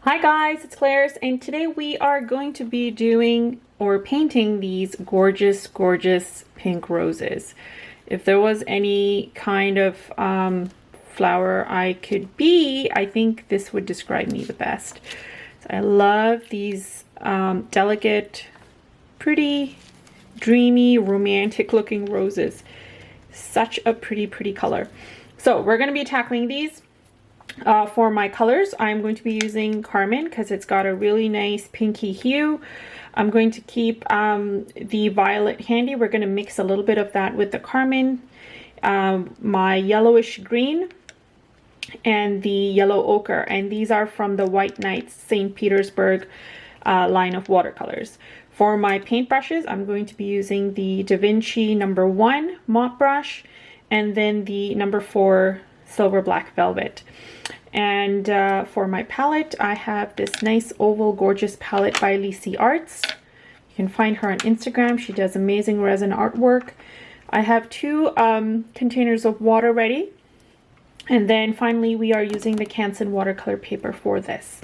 Hi guys, it's Claire's, and today we are going to be doing or painting these gorgeous, gorgeous pink roses. If there was any kind of flower I could be, I think this would describe me the best. So I love these delicate, pretty, dreamy, romantic looking roses. Such a pretty, pretty color. So we're going to be tackling these. For my colors, I'm going to be using Carmine because it's got a really nice pinky hue. I'm going to keep the violet handy. We're going to mix a little bit of that with the Carmine, my yellowish green, and the yellow ochre. And these are from the White Knights St. Petersburg line of watercolors. For my paint brushes, I'm going to be using the Vinci #1 mop brush and then the #4 silver black velvet. And for my palette, I have this nice oval gorgeous palette by Lisi Arts. You can find her on Instagram. She does amazing resin artwork. I have two containers of water ready. And then finally, we are using the Canson watercolor paper for this.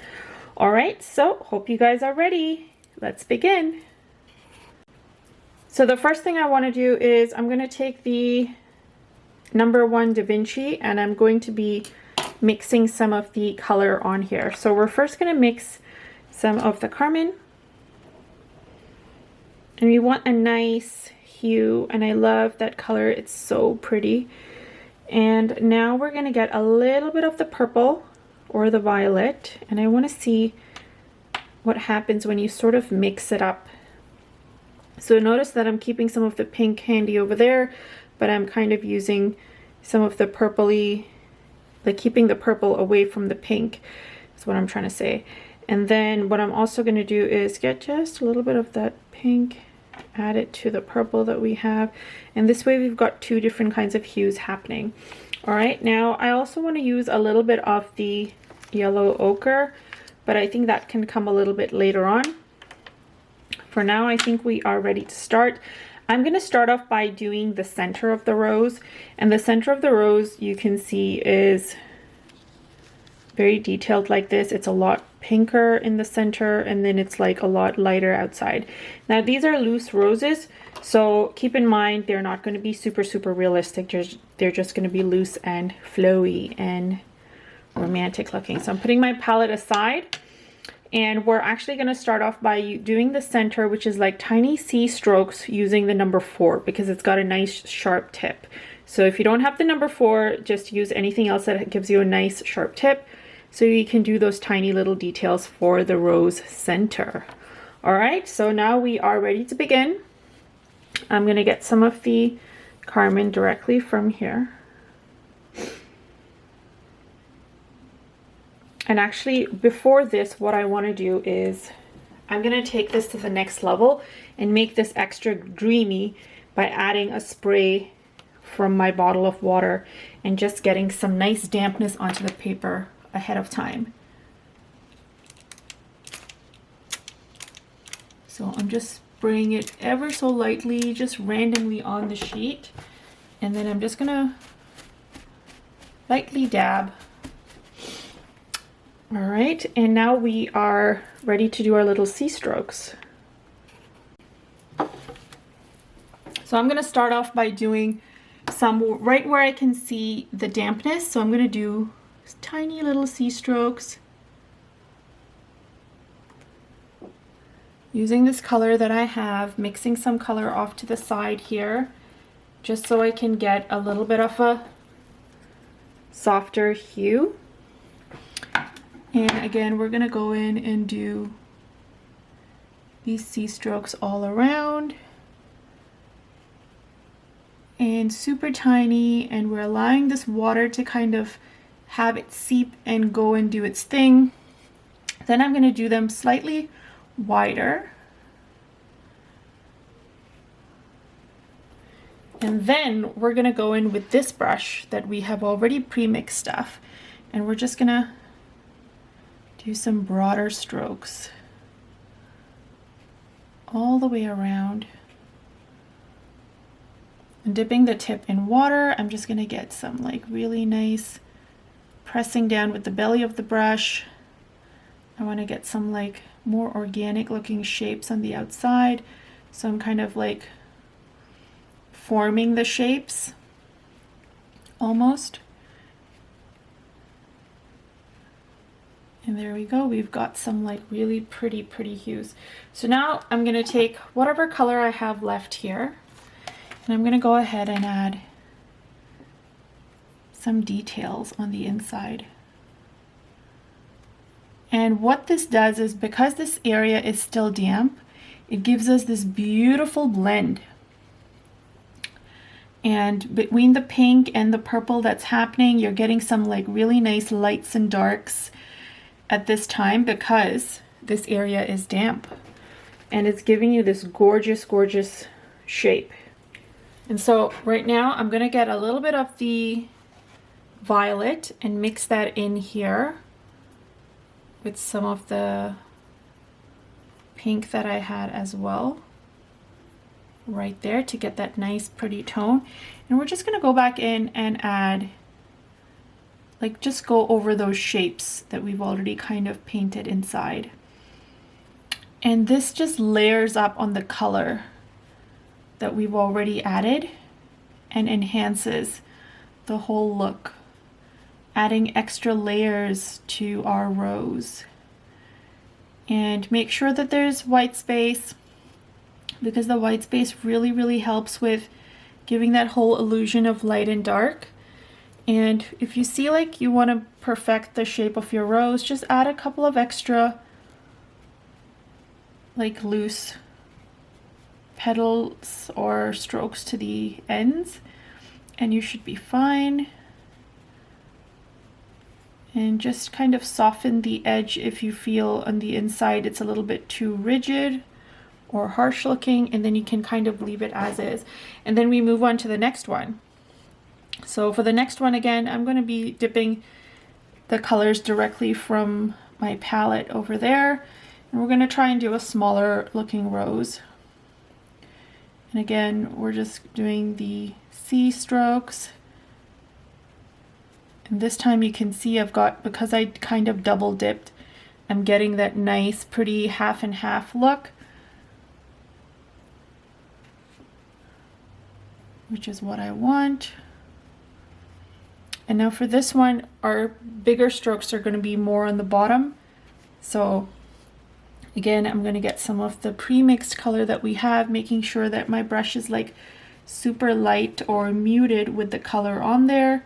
All right, so hope you guys are ready. Let's begin. So the first thing I want to do is I'm going to take the #1 Da Vinci and I'm going to be mixing some of the color on here. So we're first going to mix some of the Carmine, and we want a nice hue, and I love that color, it's so pretty. And now we're going to get a little bit of the purple or the violet, and I want to see what happens when you sort of mix it up. So notice that I'm keeping some of the pink handy over there, but I'm kind of using some of the purpley, like keeping the purple away from the pink is what I'm trying to say. And then what I'm also going to do is get just a little bit of that pink, add it to the purple that we have, and this way we've got two different kinds of hues happening. All right, now I also want to use a little bit of the yellow ochre, but I think that can come a little bit later on. For now, I think we are ready to start. I'm going to start off by doing the center of the rose, and the center of the rose you can see is very detailed like this. It's a lot pinker in the center, and then it's like a lot lighter outside. Now these are loose roses, so keep in mind they're not going to be super realistic. They're just going to be loose and flowy and romantic looking. So I'm putting my palette aside. And we're actually going to start off by doing the center, which is like tiny C strokes using the #4 because it's got a nice sharp tip. So if you don't have the #4, just use anything else that gives you a nice sharp tip so you can do those tiny little details for the rose center. All right, so now we are ready to begin. I'm going to get some of the Carmine directly from here. And actually, before this, what I want to do is I'm going to take this to the next level and make this extra dreamy by adding a spray from my bottle of water and just getting some nice dampness onto the paper ahead of time. So I'm just spraying it ever so lightly, just randomly on the sheet. And then I'm just going to lightly dab. All right, and now we are ready to do our little C strokes. So I'm going to start off by doing some right where I can see the dampness. So I'm going to do tiny little C strokes using this color that I have, mixing some color off to the side here, just so I can get a little bit of a softer hue. And again, we're going to go in and do these C strokes all around. And super tiny, and we're allowing this water to kind of have it seep and go and do its thing. Then I'm going to do them slightly wider. And then we're going to go in with this brush that we have already pre-mixed stuff. And we're just going to do some broader strokes all the way around. And dipping the tip in water, I'm just going to get some like really nice pressing down with the belly of the brush I want to get some like more organic looking shapes on the outside. So I'm kind of like forming the shapes almost. And there we go. We've got some like really pretty hues. So now I'm going to take whatever color I have left here, and I'm going to go ahead and add some details on the inside. And what this does is, because this area is still damp, it gives us this beautiful blend. And between the pink and the purple that's happening, you're getting some like really nice lights and darks at this time, because this area is damp. And it's giving you this gorgeous shape. And so right now I'm going to get a little bit of the violet and mix that in here with some of the pink that I had as well, right there, to get that nice pretty tone. And we're just going to go back in and add, like, just go over those shapes that we've already kind of painted inside. And this just layers up on the color that we've already added and enhances the whole look, adding extra layers to our rose. And make sure that there's white space, because the white space really helps with giving that whole illusion of light and dark. And if you see like you want to perfect the shape of your rose, just add a couple of extra like loose petals or strokes to the ends, and you should be fine. And just kind of soften the edge if you feel on the inside it's a little bit too rigid or harsh looking, and then you can kind of leave it as is. And then we move on to the next one. So for the next one, again, I'm going to be dipping the colors directly from my palette over there, and we're going to try and do a smaller looking rose. And again, we're just doing the C strokes. And this time you can see I've got, because I kind of double dipped, I'm getting that nice pretty half and half look, which is what I want. And now for this one, our bigger strokes are going to be more on the bottom. So again, I'm going to get some of the pre-mixed color that we have, making sure that my brush is like super light or muted with the color on there.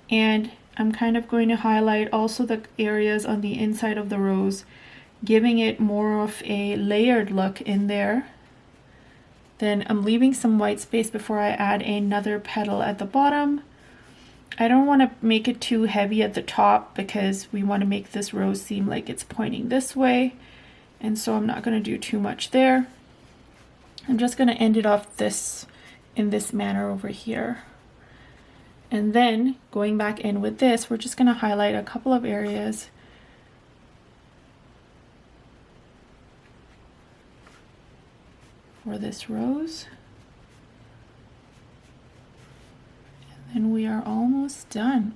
And I'm kind of going to highlight also the areas on the inside of the rose, giving it more of a layered look in there. Then I'm leaving some white space before I add another petal at the bottom. I don't want to make it too heavy at the top, because we want to make this rose seem like it's pointing this way. And so I'm not going to do too much there. I'm just going to end it off in this manner over here. And then going back in with this, we're just going to highlight a couple of areas. For this rose. And then we are almost done.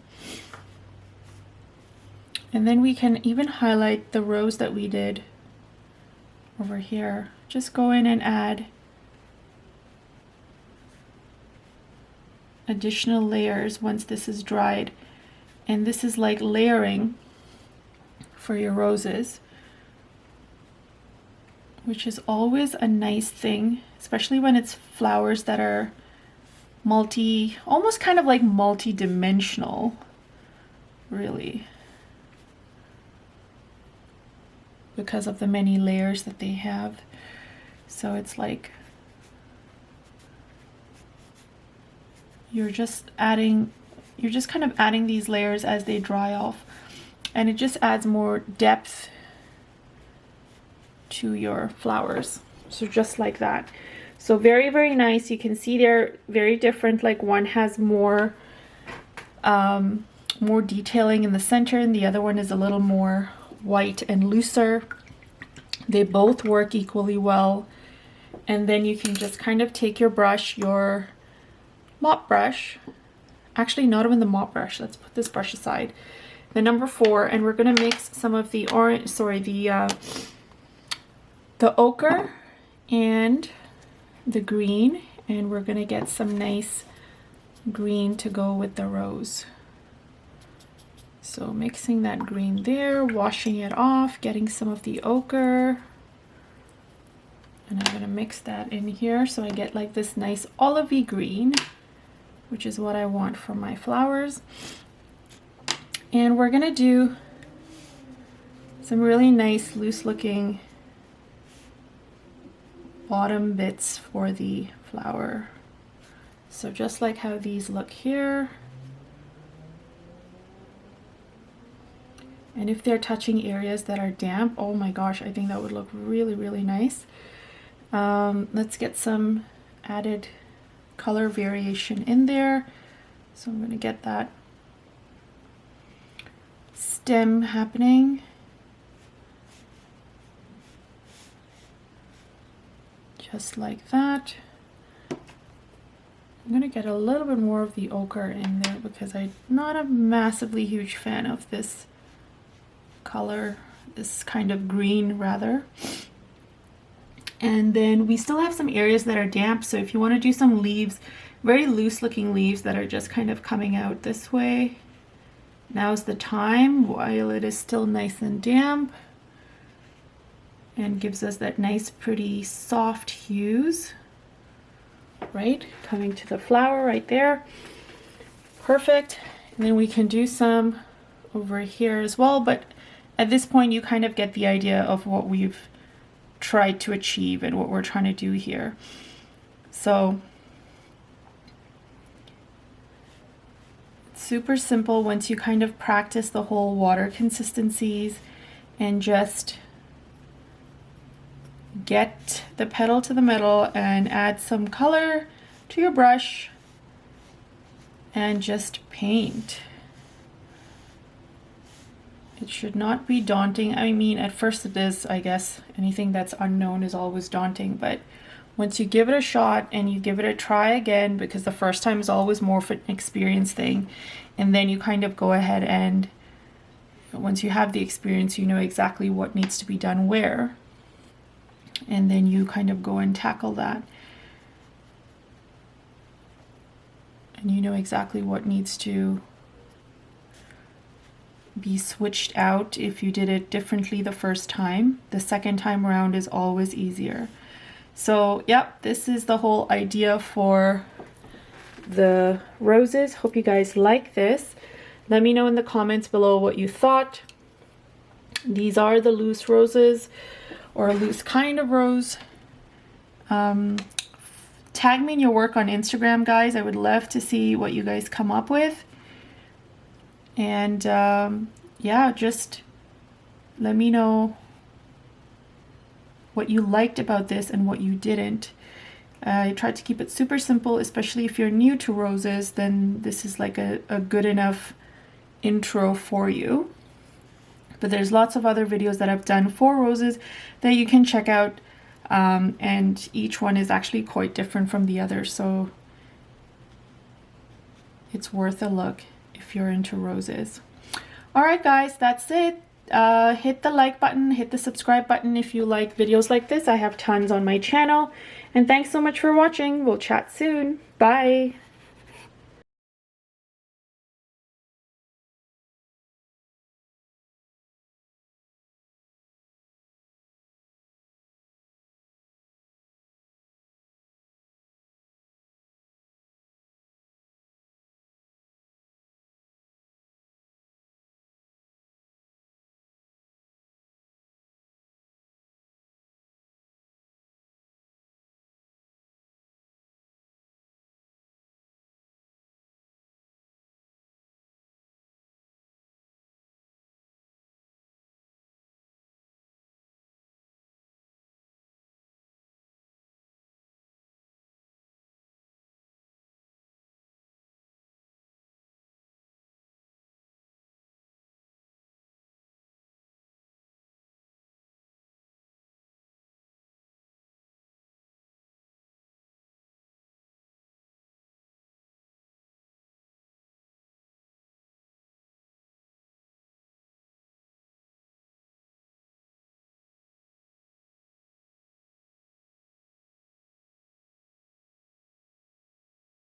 And then we can even highlight the rose that we did over here. Just go in and add additional layers once this is dried. And this is like layering for your roses, which is always a nice thing, especially when it's flowers that are almost kind of like multi-dimensional, really, because of the many layers that they have. So it's like you're just kind of adding these layers as they dry off, and it just adds more depth to your flowers. So just like that. So very nice. You can see they're very different. Like one has more detailing in the center, and the other one is a little more white and looser. They both work equally well. And then you can just kind of take your brush, your mop brush, actually not even the mop brush, let's put this brush aside. the number 4, and we're gonna mix some of the orange, sorry, the ochre and the green, and we're gonna get some nice green to go with the rose. So mixing that green there, washing it off, getting some of the ochre, and I'm gonna mix that in here so I get like this nice olivey green, which is what I want for my flowers. And we're gonna do some really nice loose looking bottom bits for the flower. So just like how these look here. And if they're touching areas that are damp, oh my gosh, I think that would look really, really nice. Let's get some added color variation in there. So I'm gonna get that stem happening. Just like that. I'm gonna get a little bit more of the ochre in there because I'm not a massively huge fan of this color, this kind of green rather. And then we still have some areas that are damp, so if you want to do some leaves, very loose looking leaves that are just kind of coming out this way, now's the time while it is still nice and damp, and gives us that nice pretty soft hues, right, coming to the flower right there. Perfect. And then we can do some over here as well, but at this point you kind of get the idea of what we've tried to achieve and what we're trying to do here. So it's super simple once you kind of practice the whole water consistencies and just get the petal to the middle and add some color to your brush and just paint. It should not be daunting. I mean, at first it is, I guess. Anything that's unknown is always daunting, but once you give it a shot and you give it a try again, because the first time is always more of an experience thing, and then you kind of go ahead and once you have the experience, you know exactly what needs to be done where, and then you kind of go and tackle that. And you know exactly what needs to be switched out if you did it differently the first time. The second time around is always easier. So yep, this is the whole idea for the roses. Hope you guys like this. Let me know in the comments below what you thought. These are the loose roses, or a loose kind of rose. Tag me in your work on Instagram, guys. I would love to see what you guys come up with. And yeah, just let me know what you liked about this and what you didn't. I tried to keep it super simple, especially if you're new to roses, then this is like a good enough intro for you. But there's lots of other videos that I've done for roses that you can check out, and each one is actually quite different from the other, so it's worth a look if you're into roses. Alright guys, that's it. Hit the like button, hit the subscribe button if you like videos like this. I have tons on my channel. And thanks so much for watching. We'll chat soon. Bye.